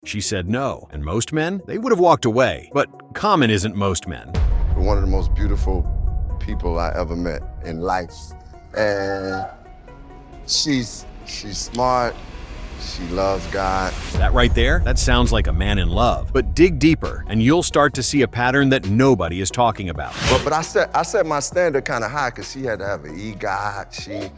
She said no, and most men, they would have walked away. But Common isn't most men. One of the most beautiful people I ever met in life. And she's smart, she loves God. That right there, that sounds like a man in love. But dig deeper, and you'll start to see a pattern that nobody is talking about. But I set my standard kind of high because she had to have an EGOT. She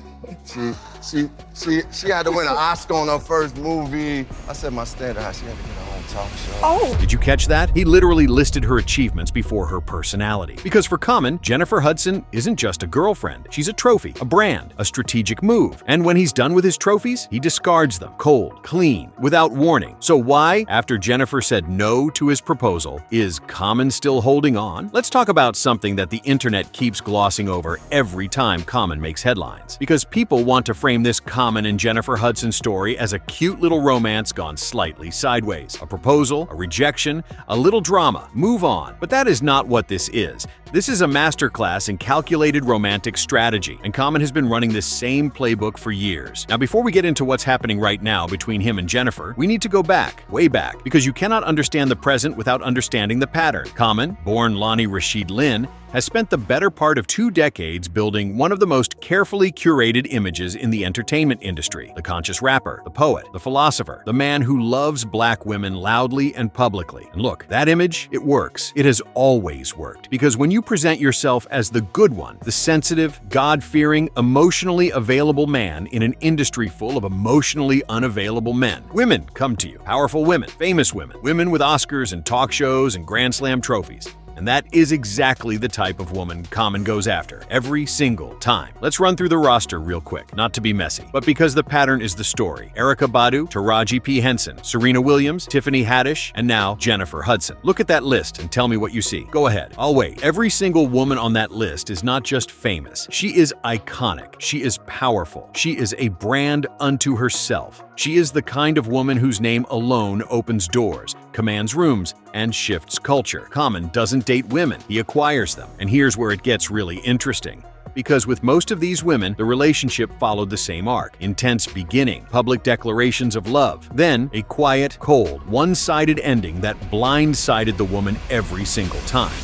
had to win an Oscar on her first movie. I set my standard high. She had to get her own talk show. Oh. Did you catch that? He literally listed her achievements before her personality. Because for Common, Jennifer Hudson isn't just a girlfriend. She's a trophy, a brand, a strategic move. And when he's done with his trophies, he discards them, cold, clean, without warning. So why, after Jennifer said no to his proposal, is Common still holding on? Let's talk about something that the internet keeps glossing over every time Common makes headlines. Because people want to frame this Common and Jennifer Hudson story as a cute little romance gone slightly sideways. A proposal, a rejection, a little drama, move on. But that is not what this is. This is a masterclass in calculated romantic strategy, and Common has been running this same playbook for years. Now, before we get into what's happening right now between him and Jennifer, we need to go back, way back, because you cannot understand the present without understanding the pattern. Common, born Lonnie Rashid Lynn, has spent the better part of 2 decades building one of the most carefully curated images in the entertainment industry. The conscious rapper, the poet, the philosopher, the man who loves black women loudly and publicly. And look, that image, it works. It has always worked. Because when you present yourself as the good one, the sensitive, God-fearing, emotionally available man in an industry full of emotionally unavailable men, women come to you. Powerful women, famous women, women with Oscars and talk shows and Grand Slam trophies. And that is exactly the type of woman Common goes after, every single time. Let's run through the roster real quick, not to be messy, but because the pattern is the story. Erykah Badu, Taraji P. Henson, Serena Williams, Tiffany Haddish, and now Jennifer Hudson. Look at that list and tell me what you see. Go ahead, I'll wait. Every single woman on that list is not just famous. She is iconic. She is powerful. She is a brand unto herself. She is the kind of woman whose name alone opens doors, commands rooms, and shifts culture. Common doesn't date women, he acquires them. And here's where it gets really interesting. Because with most of these women, the relationship followed the same arc. Intense beginning, public declarations of love, then a quiet, cold, one-sided ending that blindsided the woman every single time.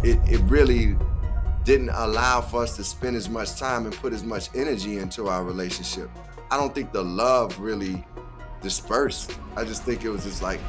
It really didn't allow for us to spend as much time and put as much energy into our relationship. I don't think the love really dispersed. I just think it was just like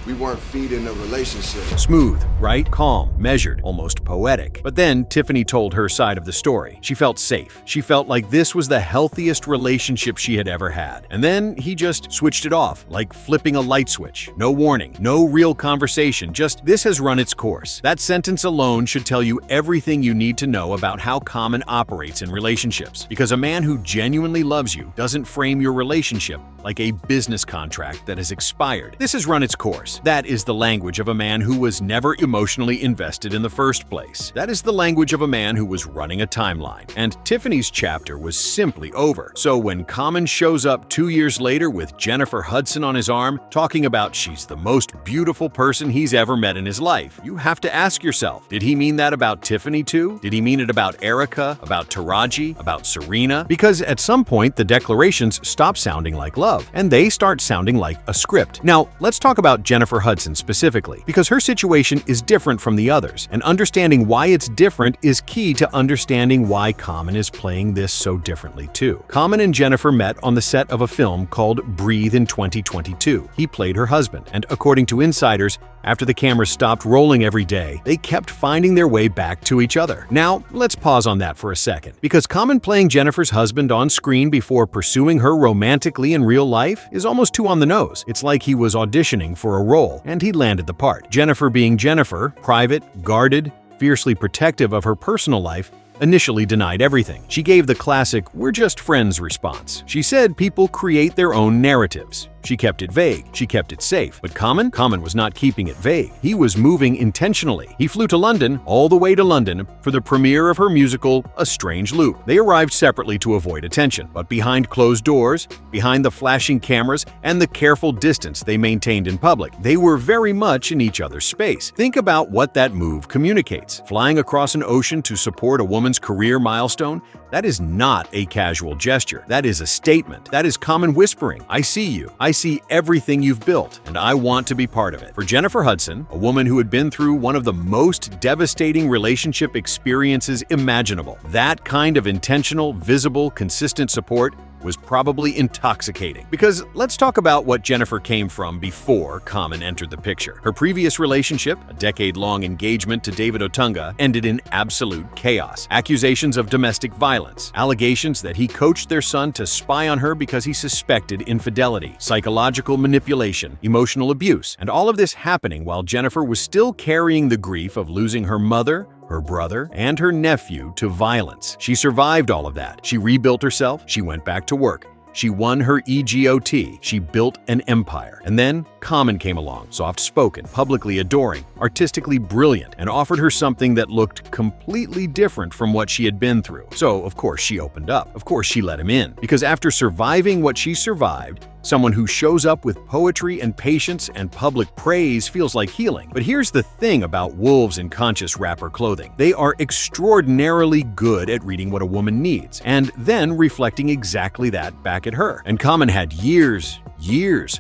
we weren't feeding the relationship. Smooth, right? Calm, measured, almost poetic. But then Tiffany told her side of the story. She felt safe. She felt like this was the healthiest relationship she had ever had. And then he just switched it off, like flipping a light switch. No warning, no real conversation, just this has run its course. That sentence alone should tell you everything you need to know about how Common operates in relationships. Because a man who genuinely loves you doesn't frame your relationship like a business contract that has expired. This has run its course. That is the language of a man who was never emotionally invested in the first place. That is the language of a man who was running a timeline. And Tiffany's chapter was simply over. So when Common shows up 2 years later with Jennifer Hudson on his arm, talking about she's the most beautiful person he's ever met in his life, you have to ask yourself, did he mean that about Tiffany too? Did he mean it about Erykah, about Taraji, about Serena? Because at some point, the declarations stop sounding like love, and they start sounding like a script. Now, let's talk about Jennifer Hudson specifically, because her situation is different from the others, and understanding why it's different is key to understanding why Common is playing this so differently too. Common and Jennifer met on the set of a film called Breathe in 2022. He played her husband, and according to insiders, after the cameras stopped rolling every day, they kept finding their way back to each other. Now, let's pause on that for a second, because Common playing Jennifer's husband on screen before pursuing her romantically in real life is almost too on the nose. It's like he was auditioning for a role, and he landed the part. Jennifer being Jennifer, private, guarded, fiercely protective of her personal life, initially denied everything. She gave the classic, "we're just friends" response. She said people create their own narratives. She kept it vague. She kept it safe. But Common was not keeping it vague. He was moving intentionally. He flew to London, all the way to London, for the premiere of her musical, A Strange Loop. They arrived separately to avoid attention, but behind closed doors, behind the flashing cameras, and the careful distance they maintained in public, they were very much in each other's space. Think about what that move communicates. Flying across an ocean to support a woman's career milestone? That is not a casual gesture. That is a statement. That is Common whispering, "I see you. I I see everything you've built, and I want to be part of it. For Jennifer Hudson, a woman who had been through one of the most devastating relationship experiences imaginable, that kind of intentional, visible, consistent support was probably intoxicating. Because let's talk about what Jennifer came from before Common entered the picture. Her previous relationship, a decade-long engagement to David Otunga, ended in absolute chaos. Accusations of domestic violence, allegations that he coached their son to spy on her because he suspected infidelity, psychological manipulation, emotional abuse, and all of this happening while Jennifer was still carrying the grief of losing her mother, her brother, and her nephew to violence. She survived all of that. She rebuilt herself. She went back to work. She won her EGOT. She built an empire. And then Common came along, soft-spoken, publicly adoring, artistically brilliant, and offered her something that looked completely different from what she had been through. So, of course, she opened up. Of course, she let him in. Because after surviving what she survived, someone who shows up with poetry and patience and public praise feels like healing. But here's the thing about wolves in conscious rapper clothing. They are extraordinarily good at reading what a woman needs, and then reflecting exactly that back at her. And Common had years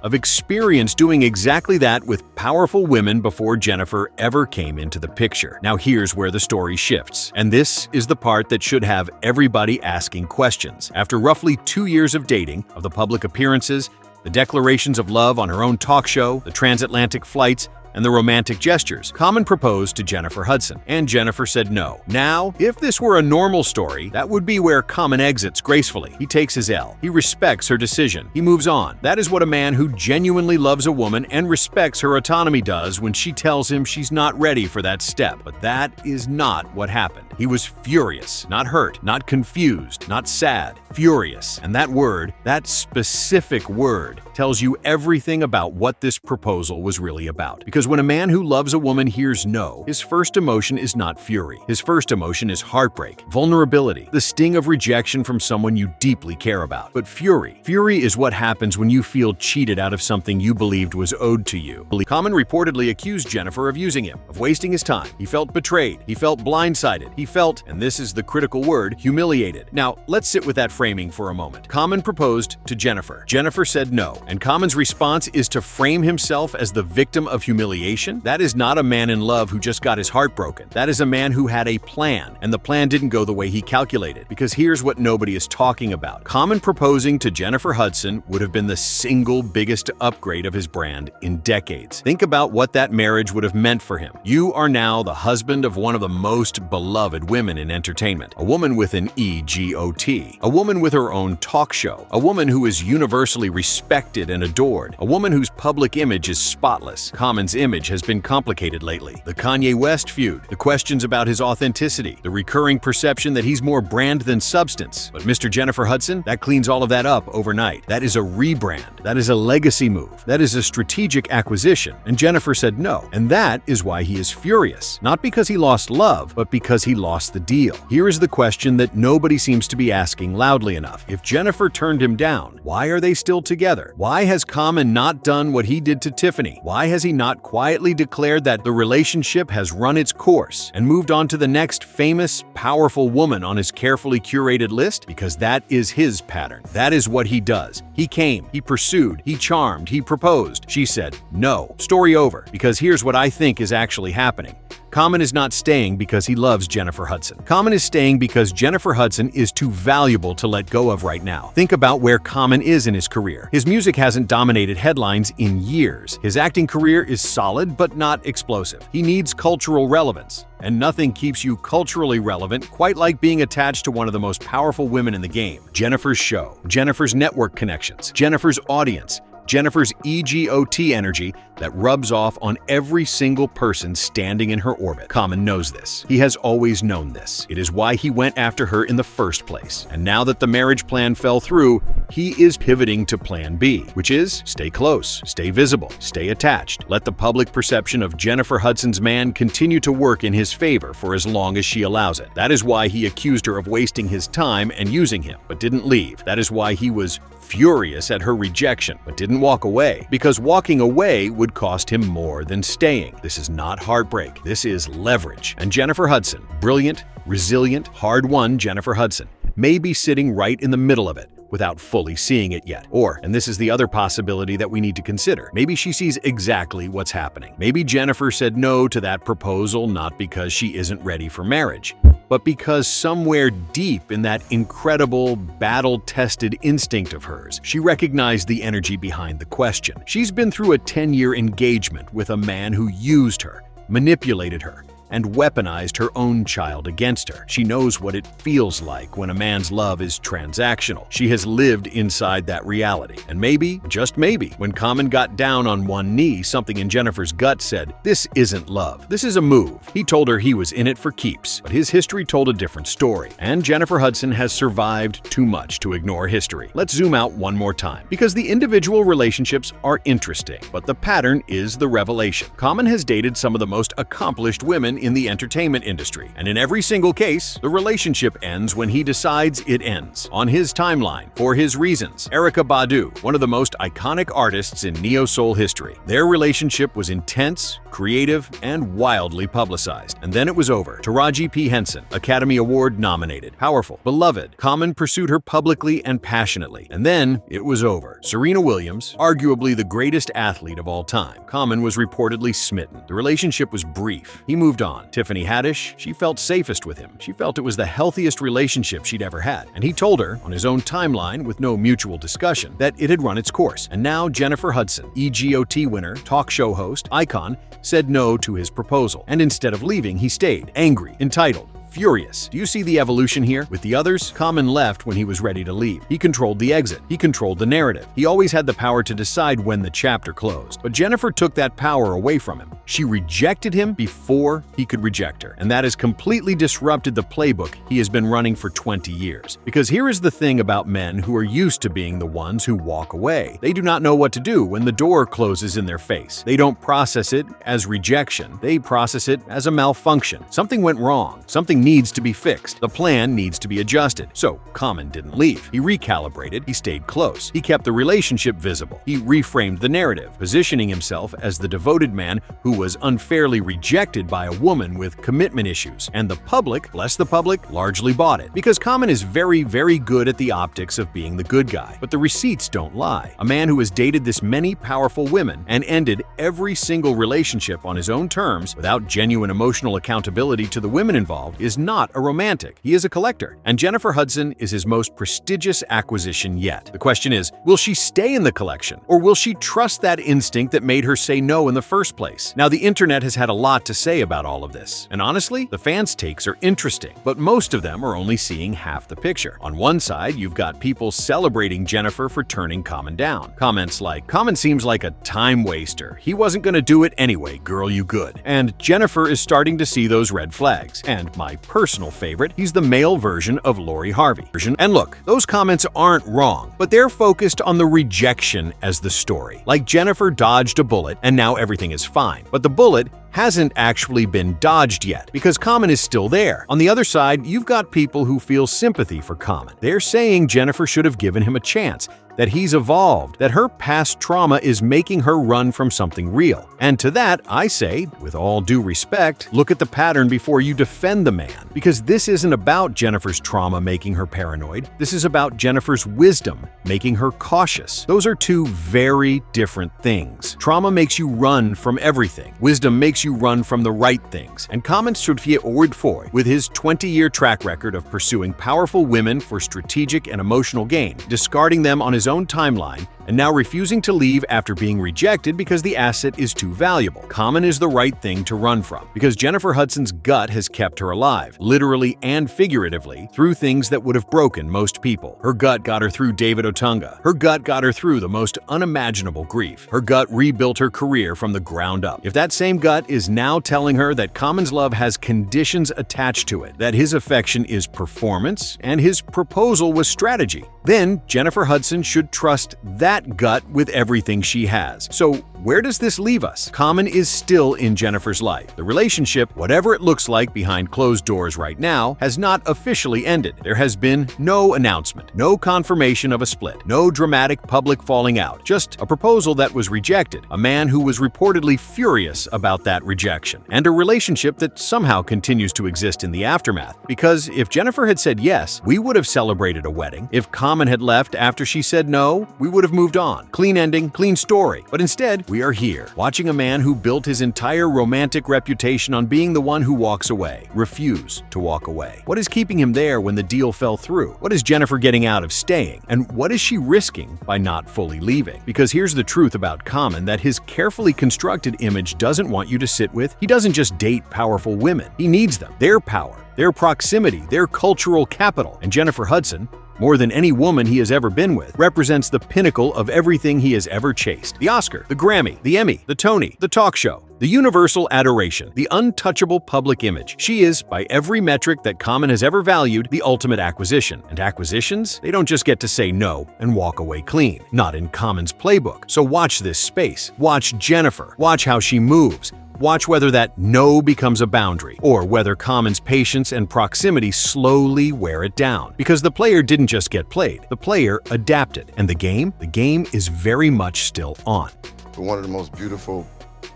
of experience doing exactly that with powerful women before Jennifer ever came into the picture. Now here's where the story shifts. And this is the part that should have everybody asking questions. After roughly 2 years of dating, of the public appearances, the declarations of love on her own talk show, the transatlantic flights, and the romantic gestures, Common proposed to Jennifer Hudson, and Jennifer said no. Now, if this were a normal story, that would be where Common exits gracefully. He takes his L. He respects her decision. He moves on. That is what a man who genuinely loves a woman and respects her autonomy does when she tells him she's not ready for that step. But that is not what happened. He was furious, not hurt, not confused, not sad, furious. And that word, that specific word, tells you everything about what this proposal was really about. Because when a man who loves a woman hears no, his first emotion is not fury. His first emotion is heartbreak, vulnerability, the sting of rejection from someone you deeply care about. But fury is what happens when you feel cheated out of something you believed was owed to you. Common reportedly accused Jennifer of using him, of wasting his time. He felt betrayed. He felt blindsided. He felt, and this is the critical word, humiliated. Now, let's sit with that framing for a moment. Common proposed to Jennifer. Jennifer said no, and Common's response is to frame himself as the victim of humiliation. That is not a man in love who just got his heart broken. That is a man who had a plan, and the plan didn't go the way he calculated. Because here's what nobody is talking about. Common proposing to Jennifer Hudson would have been the single biggest upgrade of his brand in decades. Think about what that marriage would have meant for him. You are now the husband of one of the most beloved women in entertainment. A woman with an EGOT. A woman with her own talk show. A woman who is universally respected and adored. A woman whose public image is spotless. Common's image has been complicated lately. The Kanye West feud, the questions about his authenticity, the recurring perception that he's more brand than substance. But Mr. Jennifer Hudson, that cleans all of that up overnight. That is a rebrand. That is a legacy move. That is a strategic acquisition. And Jennifer said no. And that is why he is furious. Not because he lost love, but because he lost the deal. Here is the question that nobody seems to be asking loudly enough. If Jennifer turned him down, why are they still together? Why has Common not done what he did to Tiffany? Why has he not quietly declared that the relationship has run its course and moved on to the next famous, powerful woman on his carefully curated list? Because that is his pattern. That is what he does. He came, he pursued, he charmed, he proposed. She said no. Story over. Because here's what I think is actually happening. Common is not staying because he loves Jennifer Hudson. Common is staying because Jennifer Hudson is too valuable to let go of right now. Think about where Common is in his career. His music hasn't dominated headlines in years. His acting career is solid but not explosive. He needs cultural relevance. And nothing keeps you culturally relevant quite like being attached to one of the most powerful women in the game. Jennifer's show, Jennifer's network connections, Jennifer's audience, Jennifer's EGOT energy that rubs off on every single person standing in her orbit. Common knows this. He has always known this. It is why he went after her in the first place. And now that the marriage plan fell through, he is pivoting to plan B, which is stay close, stay visible, stay attached. Let the public perception of Jennifer Hudson's man continue to work in his favor for as long as she allows it. That is why he accused her of wasting his time and using him, but didn't leave. That is why he was furious at her rejection, but didn't walk away, because walking away would cost him more than staying. This is not heartbreak. This is leverage. And Jennifer Hudson, brilliant, resilient, hard-won Jennifer Hudson, may be sitting right in the middle of it, without fully seeing it yet. Or, and this is the other possibility that we need to consider, maybe she sees exactly what's happening. Maybe Jennifer said no to that proposal not because she isn't ready for marriage, but because somewhere deep in that incredible, battle-tested instinct of hers, she recognized the energy behind the question. She's been through a 10-year engagement with a man who used her, manipulated her, and weaponized her own child against her. She knows what it feels like when a man's love is transactional. She has lived inside that reality. And maybe, just maybe, when Common got down on one knee, something in Jennifer's gut said, "This isn't love. This is a move." He told her he was in it for keeps, but his history told a different story. And Jennifer Hudson has survived too much to ignore history. Let's zoom out one more time, because the individual relationships are interesting, but the pattern is the revelation. Common has dated some of the most accomplished women in the entertainment industry, and in every single case, the relationship ends when he decides it ends, on his timeline, for his reasons. Erykah Badu, one of the most iconic artists in neo-soul history. Their relationship was intense, creative, and wildly publicized. And then it was over. Taraji P. Henson, Academy Award nominated, powerful, beloved. Common pursued her publicly and passionately. And then it was over. Serena Williams, arguably the greatest athlete of all time. Common was reportedly smitten. The relationship was brief. He moved on. Tiffany Haddish, she felt safest with him. She felt it was the healthiest relationship she'd ever had. And he told her, on his own timeline with no mutual discussion, that it had run its course. And now Jennifer Hudson, EGOT winner, talk show host, icon, said no to his proposal. And instead of leaving, he stayed, angry, entitled, furious. Do you see the evolution here? With the others, Common left when he was ready to leave. He controlled the exit. He controlled the narrative. He always had the power to decide when the chapter closed. But Jennifer took that power away from him. She rejected him before he could reject her. And that has completely disrupted the playbook he has been running for 20 years. Because here is the thing about men who are used to being the ones who walk away. They do not know what to do when the door closes in their face. They don't process it as rejection. They process it as a malfunction. Something went wrong. Something needs to be fixed. The plan needs to be adjusted. So Common didn't leave. He recalibrated. He stayed close. He kept the relationship visible. He reframed the narrative, positioning himself as the devoted man who was unfairly rejected by a woman with commitment issues. And the public, bless the public, largely bought it. Because Common is very, very good at the optics of being the good guy. But the receipts don't lie. A man who has dated this many powerful women and ended every single relationship on his own terms without genuine emotional accountability to the women involved is not a romantic. He is a collector. And Jennifer Hudson is his most prestigious acquisition yet. The question is, will she stay in the collection? Or will she trust that instinct that made her say no in the first place? Now, the internet has had a lot to say about all of this. And honestly, the fans' takes are interesting, but most of them are only seeing half the picture. On one side, you've got people celebrating Jennifer for turning Common down. Comments like, "Common seems like a time waster. He wasn't gonna do it anyway, girl, you good." And Jennifer is starting to see those red flags. And my personal favorite, he's the male version of Lori Harvey. And look, those comments aren't wrong, but they're focused on the rejection as the story. Like Jennifer dodged a bullet and now everything is fine. But the bullet hasn't actually been dodged yet, because Common is still there. On the other side, you've got people who feel sympathy for Common. They're saying Jennifer should have given him a chance, that he's evolved, that her past trauma is making her run from something real. And to that, I say, with all due respect, look at the pattern before you defend the man. Because this isn't about Jennifer's trauma making her paranoid. This is about Jennifer's wisdom making her cautious. Those are two very different things. Trauma makes you run from everything. Wisdom makes you run from the right things. And Common Sturdfie Ordfoy, with his 20-year track record of pursuing powerful women for strategic and emotional gain, discarding them on his own timeline, and now refusing to leave after being rejected because the asset is too valuable. Common is the right thing to run from, because Jennifer Hudson's gut has kept her alive, literally and figuratively, through things that would have broken most people. Her gut got her through David Otunga. Her gut got her through the most unimaginable grief. Her gut rebuilt her career from the ground up. If that same gut is now telling her that Common's love has conditions attached to it, that his affection is performance, and his proposal was strategy, then Jennifer Hudson should trust that that gut with everything she has. So where does this leave us? Common is still in Jennifer's life. The relationship, whatever it looks like behind closed doors right now, has not officially ended. There has been no announcement, no confirmation of a split, no dramatic public falling out, just a proposal that was rejected, a man who was reportedly furious about that rejection, and a relationship that somehow continues to exist in the aftermath. Because if Jennifer had said yes, we would have celebrated a wedding. If Common had left after she said no, we would have moved on. Clean ending, clean story. But instead, we are here, watching a man who built his entire romantic reputation on being the one who walks away, refuse to walk away. What is keeping him there when the deal fell through? What is Jennifer getting out of staying? And what is she risking by not fully leaving? Because here's the truth about Common that his carefully constructed image doesn't want you to sit with. He doesn't just date powerful women. He needs them, their power, their proximity, their cultural capital. And Jennifer Hudson, more than any woman he has ever been with, represents the pinnacle of everything he has ever chased. The Oscar, the Grammy, the Emmy, the Tony, the talk show, the universal adoration, the untouchable public image. She is, by every metric that Common has ever valued, the ultimate acquisition. And acquisitions, they don't just get to say no and walk away clean. Not in Common's playbook. So watch this space. Watch Jennifer. Watch how she moves. Watch whether that no becomes a boundary, or whether Common's patience and proximity slowly wear it down. Because the player didn't just get played, the player adapted. And the game is very much still on. One of the most beautiful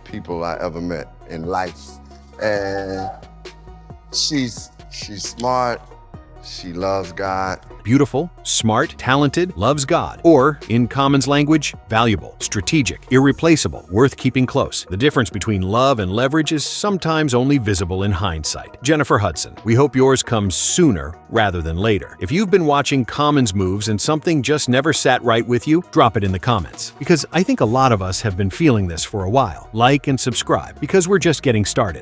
people I ever met in life. And she's smart, she loves God. Beautiful, smart, talented, loves God. Or, in Common's language, valuable, strategic, irreplaceable, worth keeping close. The difference between love and leverage is sometimes only visible in hindsight. Jennifer Hudson, we hope yours comes sooner rather than later. If you've been watching Common's moves and something just never sat right with you, drop it in the comments. Because I think a lot of us have been feeling this for a while. Like and subscribe, because we're just getting started.